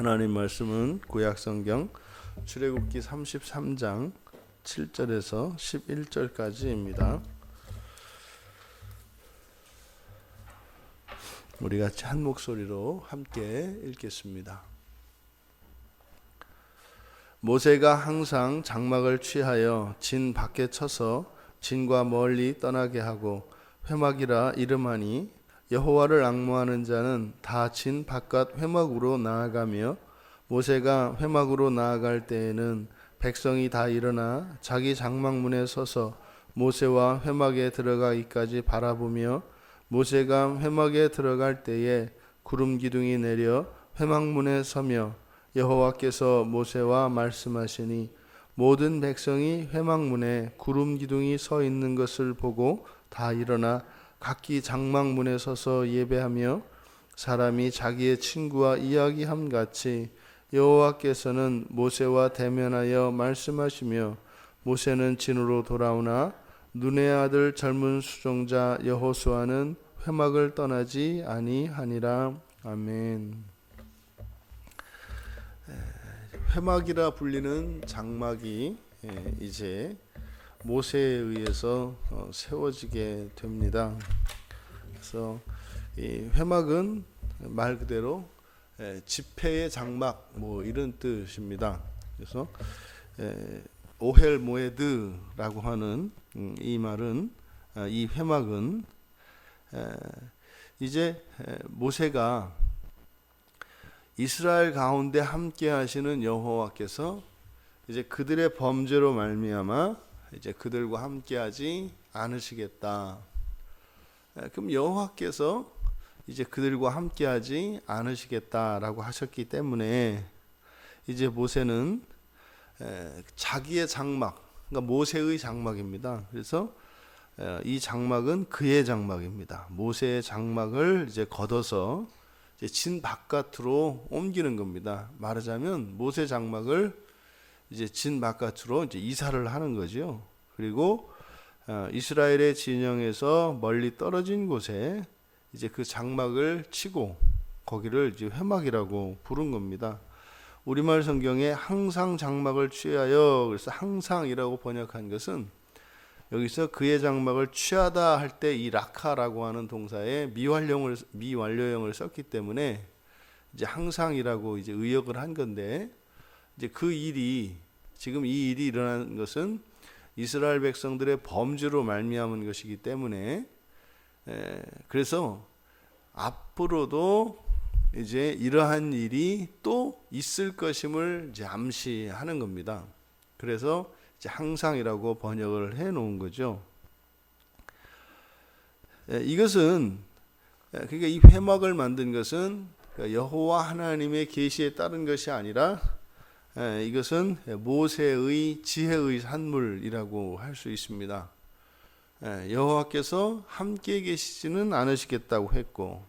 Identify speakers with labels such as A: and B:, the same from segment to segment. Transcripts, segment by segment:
A: 하나님 말씀은 구약성경 출애굽기 33장 7절에서 11절까지입니다. 우리 같이 한 목소리로 함께 읽겠습니다. 모세가 항상 장막을 취하여 진 밖에 쳐서 진과 멀리 떠나게 하고 회막이라 이름하니 여호와를 앙모하는 자는 다 진 바깥 회막으로 나아가며 모세가 회막으로 나아갈 때에는 백성이 다 일어나 자기 장막문에 서서 모세와 회막에 들어가기까지 바라보며 모세가 회막에 들어갈 때에 구름 기둥이 내려 회막문에 서며 여호와께서 모세와 말씀하시니 모든 백성이 회막문에 구름 기둥이 서 있는 것을 보고 다 일어나 각기 장막문에 서서 예배하며 사람이 자기의 친구와 이야기함 같이 여호와께서는 모세와 대면하여 말씀하시며 모세는 진으로 돌아오나 눈의 아들 젊은 수종자 여호수아는 회막을 떠나지 아니하니라. 아멘. 회막이라 불리는 장막이 이제 모세에 의해서 세워지게 됩니다. 그래서 이 회막은 말 그대로 집회의 장막 이런 뜻입니다. 그래서 오헬 모에드라고 하는 이 말은 이 회막은 이제 모세가 이스라엘 가운데 함께 하시는 여호와께서 이제 그들의 범죄로 말미암아 이제 그들과 함께하지 않으시겠다. 그럼 여호와께서 이제 그들과 함께하지 않으시겠다라고 하셨기 때문에 이제 모세는 자기의 장막, 그러니까 모세의 장막입니다. 그래서 이 장막은 그의 장막입니다. 모세의 장막을 이제 걷어서 이제 진 바깥으로 옮기는 겁니다. 말하자면 모세 장막을 이제 진 바깥으로 이제 이사를 하는 거죠. 그리고 이스라엘의 진영에서 멀리 떨어진 곳에 이제 그 장막을 치고 거기를 이제 회막이라고 부른 겁니다. 우리말 성경에 항상 장막을 취하여 그래서 항상이라고 번역한 것은 여기서 그의 장막을 취하다 할 때 이 라카라고 하는 동사에 미완료형을 썼기 때문에 이제 항상이라고 이제 의역을 한 건데 이제 그 일이 지금 이 일이 일어난 것은 이스라엘 백성들의 범죄로 말미암은 것이기 때문에 그래서 앞으로도 이제 이러한 일이 또 있을 것임을 이제 암시하는 겁니다. 그래서 이제 항상이라고 번역을 해 놓은 거죠. 이것은 그러니까 이 회막을 만든 것은 여호와 하나님의 계시에 따른 것이 아니라 이것은 모세의 지혜의 산물이라고 할 수 있습니다. 여호와께서 함께 계시지는 않으시겠다고 했고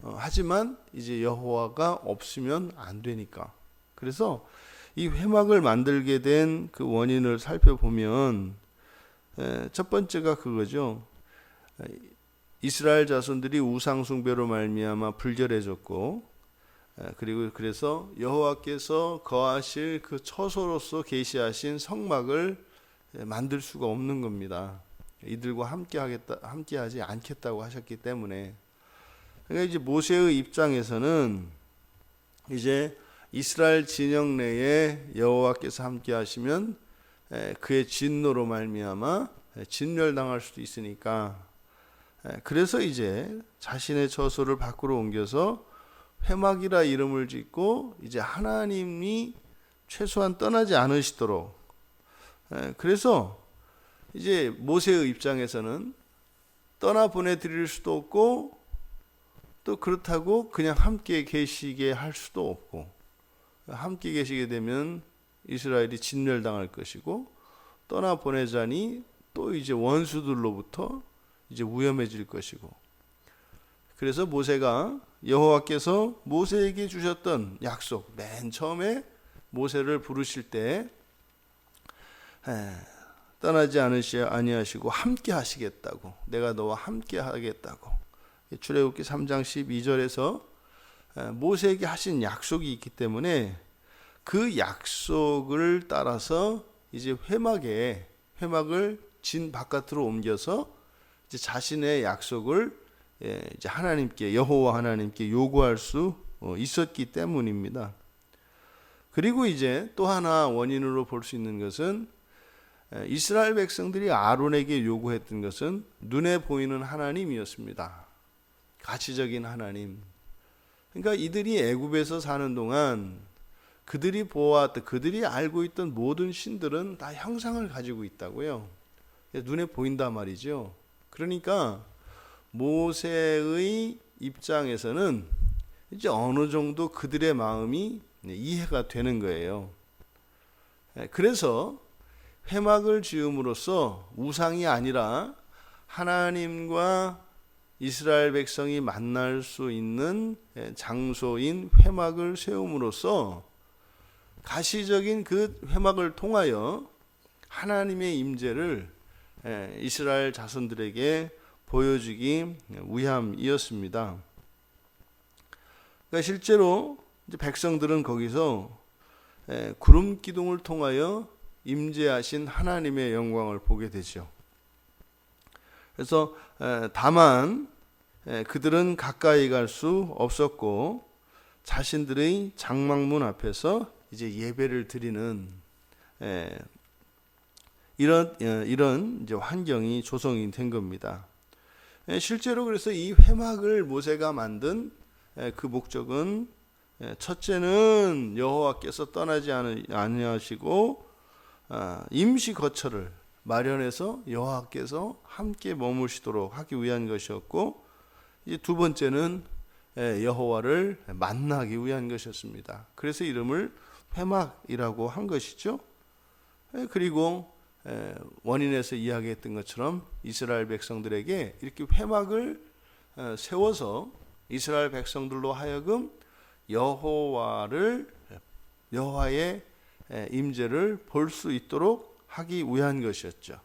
A: 하지만 이제 여호와가 없으면 안 되니까. 그래서 이 회막을 만들게 된 그 원인을 살펴보면 첫 번째가 그거죠. 이스라엘 자손들이 우상 숭배로 말미암아 불결해졌고 그리고 그래서 여호와께서 거하실 그 처소로서 계시하신 성막을 만들 수가 없는 겁니다. 이들과 함께하지 않겠다고 하셨기 때문에. 그러니까 이제 모세의 입장에서는 이제 이스라엘 진영 내에 여호와께서 함께하시면 그의 진노로 말미암아 진멸당할 수도 있으니까. 그래서 이제 자신의 처소를 밖으로 옮겨서 회막이라 이름을 짓고 이제 하나님이 최소한 떠나지 않으시도록. 그래서 이제 모세의 입장에서는 떠나 보내드릴 수도 없고 또 그렇다고 그냥 함께 계시게 할 수도 없고, 함께 계시게 되면 이스라엘이 진멸당할 것이고 떠나 보내자니 또 이제 원수들로부터 이제 위험해질 것이고. 그래서 모세가 여호와께서 모세에게 주셨던 약속, 맨 처음에 모세를 부르실 때 떠나지 아니하시고 함께 하시겠다고, 내가 너와 함께 하겠다고 출애굽기 3장 12절에서 모세에게 하신 약속이 있기 때문에 그 약속을 따라서 이제 회막을 진 바깥으로 옮겨서 이제 자신의 약속을 이제 하나님께, 여호와 하나님께 요구할 수 있었기 때문입니다. 그리고 이제 또 하나 원인으로 볼 수 있는 것은 이스라엘 백성들이 아론에게 요구했던 것은 눈에 보이는 하나님이었습니다. 가시적인 하나님. 그러니까 이들이 애굽에서 사는 동안 그들이 보아왔던, 그들이 알고 있던 모든 신들은 다 형상을 가지고 있다고요. 눈에 보인단 말이죠. 그러니까 모세의 입장에서는 이제 어느 정도 그들의 마음이 이해가 되는 거예요. 그래서 회막을 지음으로써 우상이 아니라 하나님과 이스라엘 백성이 만날 수 있는 장소인 회막을 세움으로써 가시적인 그 회막을 통하여 하나님의 임재를 이스라엘 자손들에게 보여주기 위함이었습니다. 그러니까 실제로 이제 백성들은 거기서 구름 기둥을 통하여 임재하신 하나님의 영광을 보게 되죠. 그래서 다만 그들은 가까이 갈 수 없었고 자신들의 장막문 앞에서 이제 예배를 드리는 이런 이제 환경이 조성이 된 겁니다. 실제로 그래서 이 회막을 모세가 만든 그 목적은 첫째는 여호와께서 떠나지 아니하시고 임시 거처를 마련해서 여호와께서 함께 머무시도록 하기 위한 것이었고, 이제 두 번째는 여호와를 만나기 위한 것이었습니다. 그래서 이름을 회막이라고 한 것이죠. 그리고 원인에서 이야기했던 것처럼 이스라엘 백성들에게 이렇게 회막을 세워서 이스라엘 백성들로 하여금 여호와의 임재를 볼 수 있도록 하기 위한 것이었죠.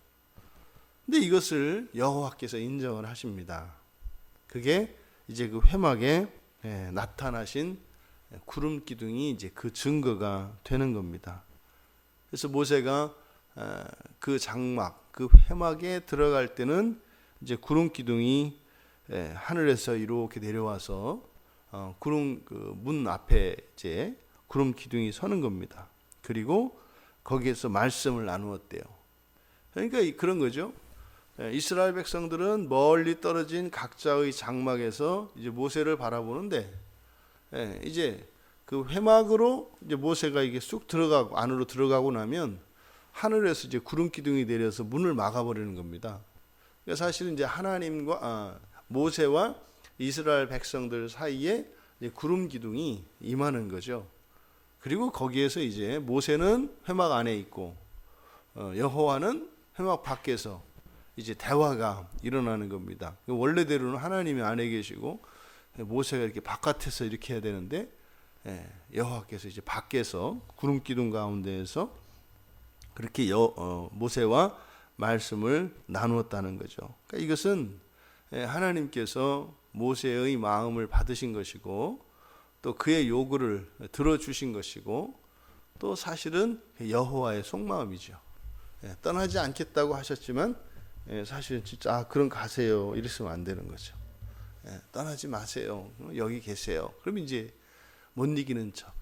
A: 근데 이것을 여호와께서 인정을 하십니다. 그게 이제 그 회막에 나타나신 구름 기둥이 이제 그 증거가 되는 겁니다. 그래서 모세가 그 장막, 그 회막에 들어갈 때는 이제 구름 기둥이 하늘에서 이렇게 내려와서 구름 그 문 앞에 이제 구름 기둥이 서는 겁니다. 그리고 거기에서 말씀을 나누었대요. 그러니까 그런 거죠. 이스라엘 백성들은 멀리 떨어진 각자의 장막에서 이제 모세를 바라보는데, 이제 그 회막으로 이제 모세가 이게 쑥 들어가고 안으로 들어가고 나면 하늘에서 이제 구름 기둥이 내려서 문을 막아버리는 겁니다. 그러니까 사실은 이제 하나님과 모세와 이스라엘 백성들 사이에 이제 구름 기둥이 임하는 거죠. 그리고 거기에서 이제 모세는 회막 안에 있고 여호와는 회막 밖에서 이제 대화가 일어나는 겁니다. 원래대로는 하나님이 안에 계시고 모세가 이렇게 바깥에서 이렇게 해야 되는데 여호와께서 이제 밖에서 구름 기둥 가운데에서 그렇게 모세와 말씀을 나누었다는 거죠. 그러니까 이것은 하나님께서 모세의 마음을 받으신 것이고 또 그의 요구를 들어주신 것이고 또 사실은 여호와의 속마음이죠. 떠나지 않겠다고 하셨지만 사실은 진짜 그럼 가세요 이랬으면 안 되는 거죠. 떠나지 마세요. 여기 계세요. 그럼 이제 못 이기는 척.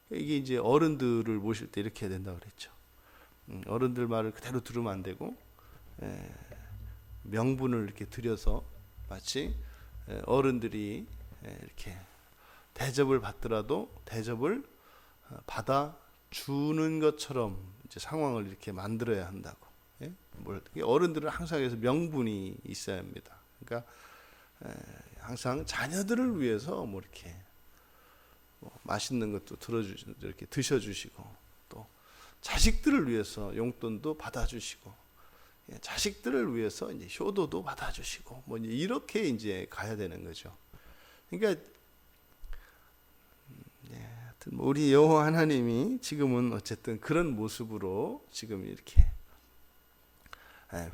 A: 이게 이제 어른들을 모실 때 이렇게 해야 된다고 그랬죠. 어른들 말을 그대로 들으면 안 되고 명분을 이렇게 들여서 마치 어른들이 이렇게 대접을 받더라도 대접을 받아주는 것처럼 이제 상황을 이렇게 만들어야 한다고. 어른들은 항상 그래서 명분이 있어야 합니다. 그러니까 항상 자녀들을 위해서 뭐 이렇게 맛있는 것도 이렇게 드셔주시고 또 자식들을 위해서 용돈도 받아주시고 자식들을 위해서 이제 효도도 받아주시고 뭐 이렇게 이제 가야 되는 거죠. 그러니까 우리 여호와 하나님이 지금은 어쨌든 그런 모습으로 지금 이렇게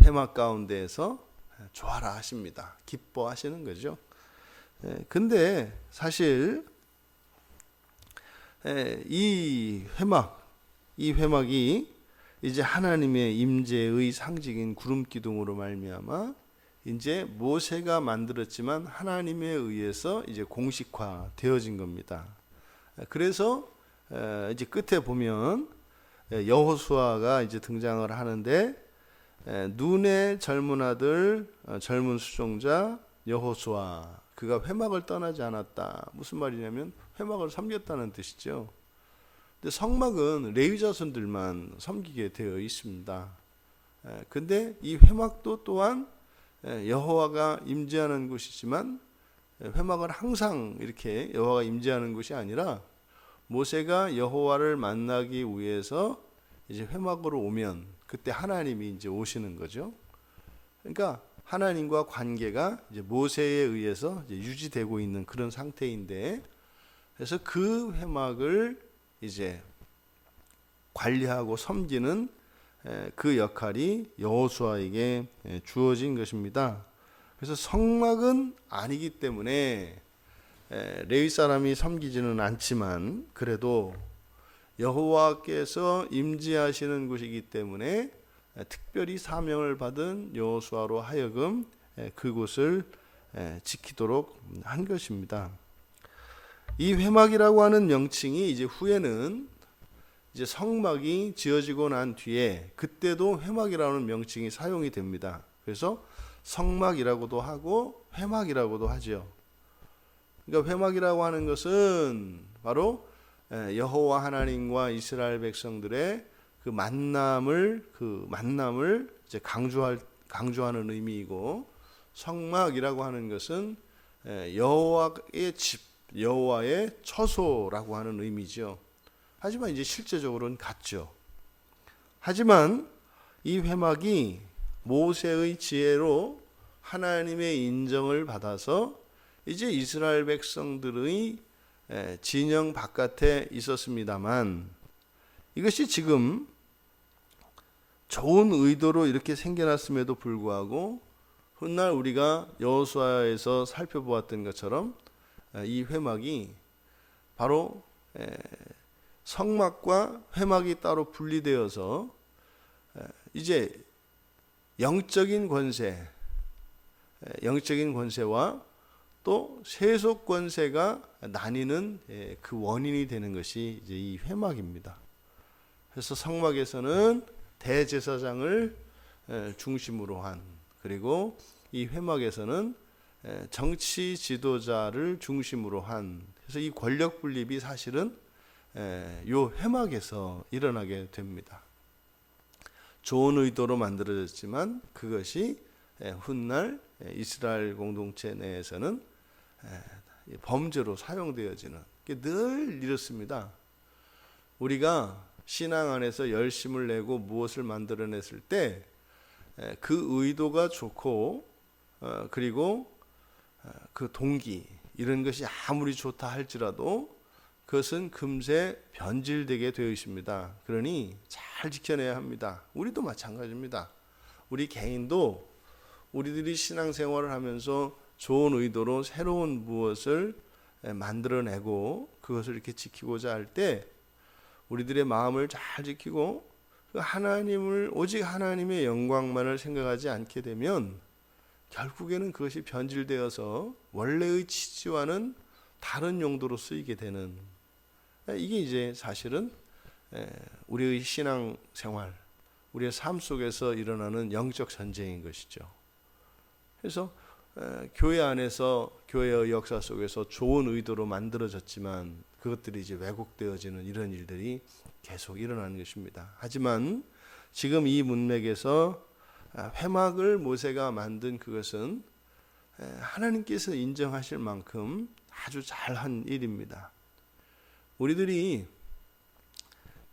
A: 회막 가운데에서 좋아라 하십니다. 기뻐하시는 거죠. 근데 사실 이 회막이 이제 하나님의 임재의 상징인 구름 기둥으로 말미암아 이제 모세가 만들었지만 하나님에 의해서 이제 공식화 되어진 겁니다. 그래서 이제 끝에 보면 여호수아가 이제 등장을 하는데 눈의 젊은 아들 젊은 수종자 여호수아 그가 회막을 떠나지 않았다. 무슨 말이냐면 회막을 섬겼다는 뜻이죠. 근데 성막은 레위 자손들만 섬기게 되어 있습니다. 근데 이 회막도 또한 여호와가 임재하는 곳이지만 회막은 항상 이렇게 여호와가 임재하는 곳이 아니라 모세가 여호와를 만나기 위해서 이제 회막으로 오면 그때 하나님이 이제 오시는 거죠. 그러니까 하나님과 관계가 이제 모세에 의해서 이제 유지되고 있는 그런 상태인데, 그래서 그 회막을 이제 관리하고 섬기는 그 역할이 여호수아에게 주어진 것입니다. 그래서 성막은 아니기 때문에 레위 사람이 섬기지는 않지만 그래도 여호와께서 임재하시는 곳이기 때문에 특별히 사명을 받은 여호수아로 하여금 그곳을 지키도록 한 것입니다. 이 회막이라고 하는 명칭이 이제 후에는 이제 성막이 지어지고 난 뒤에 그때도 회막이라는 명칭이 사용이 됩니다. 그래서 성막이라고도 하고 회막이라고도 하죠. 그러니까 회막이라고 하는 것은 바로 여호와 하나님과 이스라엘 백성들의 그 만남을 이제 강조하는 의미이고, 성막이라고 하는 것은 여호와의 집, 여호와의 처소라고 하는 의미죠. 하지만 이제 실제적으로는 같죠. 하지만 이 회막이 모세의 지혜로 하나님의 인정을 받아서 이제 이스라엘 백성들의 진영 바깥에 있었습니다만, 이것이 지금 좋은 의도로 이렇게 생겨났음에도 불구하고 훗날 우리가 여호수아에서 살펴보았던 것처럼 이 회막이 바로 성막과 회막이 따로 분리되어서 이제 영적인 권세와 또 세속 권세가 나뉘는 그 원인이 되는 것이 이제 이 회막입니다. 그래서 성막에서는 대제사장을 중심으로 한, 그리고 이 회막에서는 정치 지도자를 중심으로 한, 그래서 이 권력 분립이 사실은 요 회막에서 일어나게 됩니다. 좋은 의도로 만들어졌지만 그것이 훗날 이스라엘 공동체 내에서는 범죄로 사용되어지는 게 늘 이렇습니다. 우리가 신앙 안에서 열심을 내고 무엇을 만들어냈을 때 그 의도가 좋고 그리고 그 동기 이런 것이 아무리 좋다 할지라도 그것은 금세 변질되게 되어 있습니다. 그러니 잘 지켜내야 합니다. 우리도 마찬가지입니다. 우리 개인도 우리들이 신앙생활을 하면서 좋은 의도로 새로운 무엇을 만들어내고 그것을 이렇게 지키고자 할 때 우리들의 마음을 잘 지키고 그 하나님을 오직 하나님의 영광만을 생각하지 않게 되면 결국에는 그것이 변질되어서 원래의 취지와는 다른 용도로 쓰이게 되는, 이게 이제 사실은 우리의 신앙생활, 우리의 삶 속에서 일어나는 영적 전쟁인 것이죠. 그래서 교회 안에서 교회의 역사 속에서 좋은 의도로 만들어졌지만 그것들이 이제 왜곡되어지는 이런 일들이 계속 일어나는 것입니다. 하지만 지금 이 문맥에서 회막을 모세가 만든 그것은 하나님께서 인정하실 만큼 아주 잘한 일입니다. 우리들이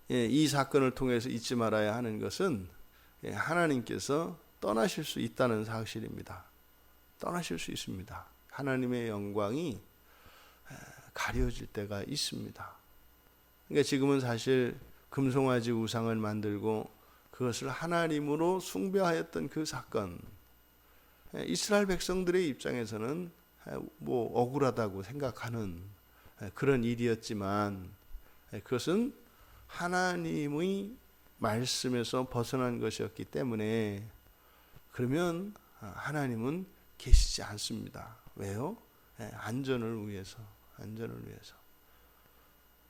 A: 이 사건을 통해서 잊지 말아야 하는 것은 하나님께서 떠나실 수 있다는 사실입니다. 떠나실 수 있습니다. 하나님의 영광이 가려질 때가 있습니다. 그러니까 지금은 사실 금송아지 우상을 만들고 그것을 하나님으로 숭배하였던 그 사건, 이스라엘 백성들의 입장에서는 뭐 억울하다고 생각하는 그런 일이었지만 그것은 하나님의 말씀에서 벗어난 것이었기 때문에 그러면 하나님은 계시지 않습니다. 왜요? 안전을 위해서.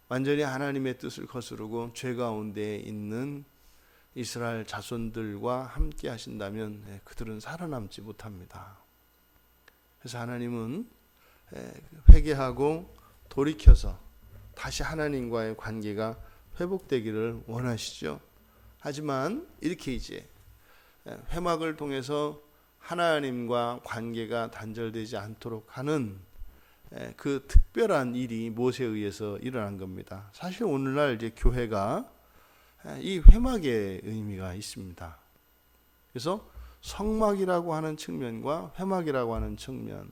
A: 완전히 하나님의 뜻을 거스르고 죄 가운데 있는 이스라엘 자손들과 함께 하신다면 그들은 살아남지 못합니다. 그래서 하나님은 회개하고 돌이켜서 다시 하나님과의 관계가 회복되기를 원하시죠. 하지만 이렇게 이제 회막을 통해서 하나님과 관계가 단절되지 않도록 하는 그 특별한 일이 모세에 의해서 일어난 겁니다. 사실 오늘날 이제 교회가 이 회막의 의미가 있습니다. 그래서 성막이라고 하는 측면과 회막이라고 하는 측면.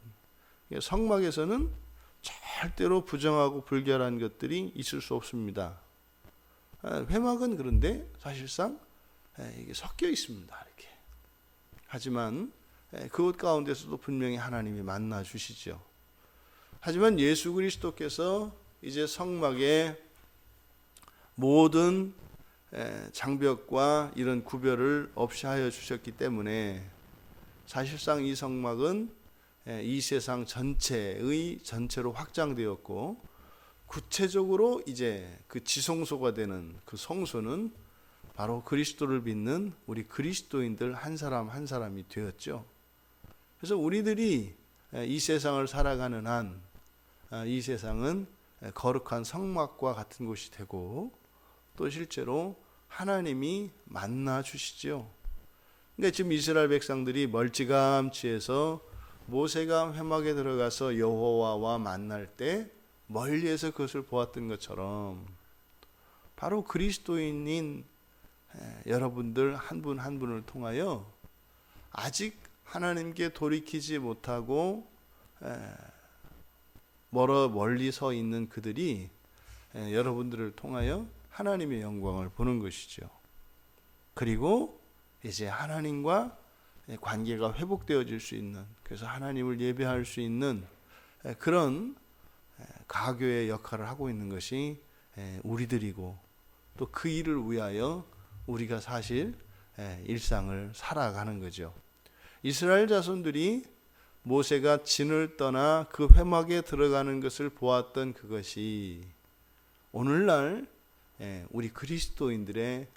A: 성막에서는 절대로 부정하고 불결한 것들이 있을 수 없습니다. 회막은 그런데 사실상 이게 섞여 있습니다. 이렇게. 하지만 그것 가운데서도 분명히 하나님이 만나 주시죠. 하지만 예수 그리스도께서 이제 성막에 모든 장벽과 이런 구별을 없이 하여 주셨기 때문에 사실상 이 성막은 이 세상 전체로 확장되었고 구체적으로 이제 그 지성소가 되는 그 성소는 바로 그리스도를 믿는 우리 그리스도인들 한 사람 한 사람이 되었죠. 그래서 우리들이 이 세상을 살아가는 한 이 세상은 거룩한 성막과 같은 곳이 되고 또 실제로 하나님이 만나 주시죠. 그러니까 지금 이스라엘 백성들이 멀찌감치해서 모세가 회막에 들어가서 여호와와 만날 때 멀리에서 그것을 보았던 것처럼 바로 그리스도인인 여러분들 한 분 한 분을 통하여 아직 하나님께 돌이키지 못하고 멀리 서 있는 그들이 여러분들을 통하여 하나님의 영광을 보는 것이죠. 그리고 이제 하나님과 관계가 회복되어질 수 있는, 그래서 하나님을 예배할 수 있는 그런 가교의 역할을 하고 있는 것이 우리들이고 또 그 일을 위하여 우리가 사실 일상을 살아가는 거죠. 이스라엘 자손들이 모세가 진을 떠나 그 회막에 들어가는 것을 보았던 그것이 오늘날 우리 그리스도인들의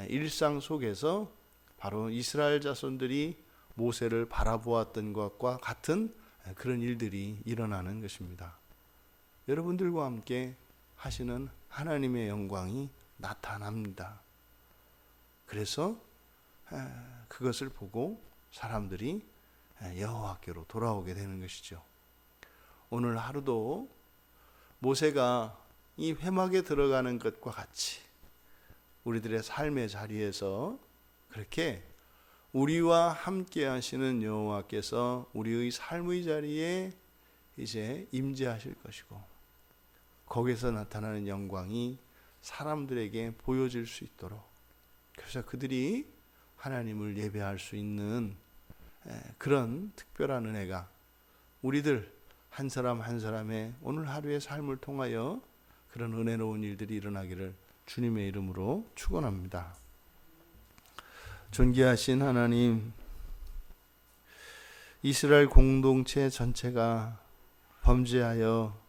A: 일상 속에서 바로 이스라엘 자손들이 모세를 바라보았던 것과 같은 그런 일들이 일어나는 것입니다. 여러분들과 함께 하시는 하나님의 영광이 나타납니다. 그래서 그것을 보고 사람들이 여호와께로 돌아오게 되는 것이죠. 오늘 하루도 모세가 이 회막에 들어가는 것과 같이 우리들의 삶의 자리에서 그렇게 우리와 함께 하시는 여호와께서 우리의 삶의 자리에 이제 임재하실 것이고 거기서 나타나는 영광이 사람들에게 보여질 수 있도록, 그래서 그들이 하나님을 예배할 수 있는 그런 특별한 은혜가 우리들 한 사람 한 사람의 오늘 하루의 삶을 통하여 그런 은혜로운 일들이 일어나기를 주님의 이름으로 축원합니다. 존귀하신 하나님, 이스라엘 공동체 전체가 범죄하여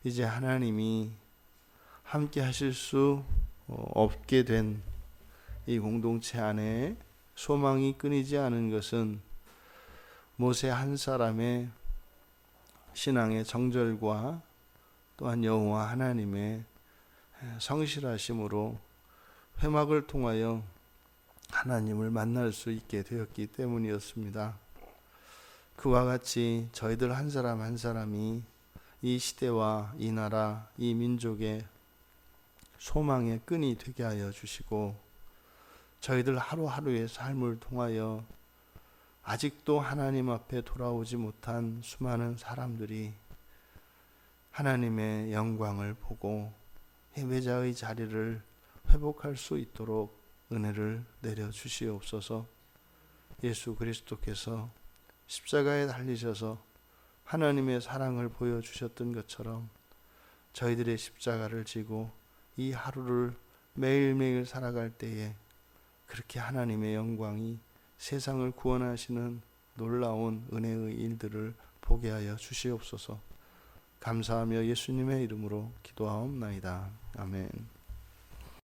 A: 이제 하나님이 함께 하실 수 없게 된 이 공동체 안에 소망이 끊이지 않은 것은 모세 한 사람의 신앙의 정절과 또한 여호와 하나님의 성실하심으로 회막을 통하여 하나님을 만날 수 있게 되었기 때문이었습니다. 그와 같이 저희들 한 사람 한 사람이 이 시대와 이 나라, 이 민족의 소망의 끈이 되게 하여 주시고 저희들 하루하루의 삶을 통하여 아직도 하나님 앞에 돌아오지 못한 수많은 사람들이 하나님의 영광을 보고 예배자의 자리를 회복할 수 있도록 은혜를 내려 주시옵소서. 예수 그리스도께서 십자가에 달리셔서 하나님의 사랑을 보여주셨던 것처럼 저희들의 십자가를 지고 이 하루를 매일매일 살아갈 때에 그렇게 하나님의 영광이 세상을 구원하시는 놀라운 은혜의 일들을 보게 하여 주시옵소서. 감사하며 예수님의 이름으로 기도하옵나이다. 아멘.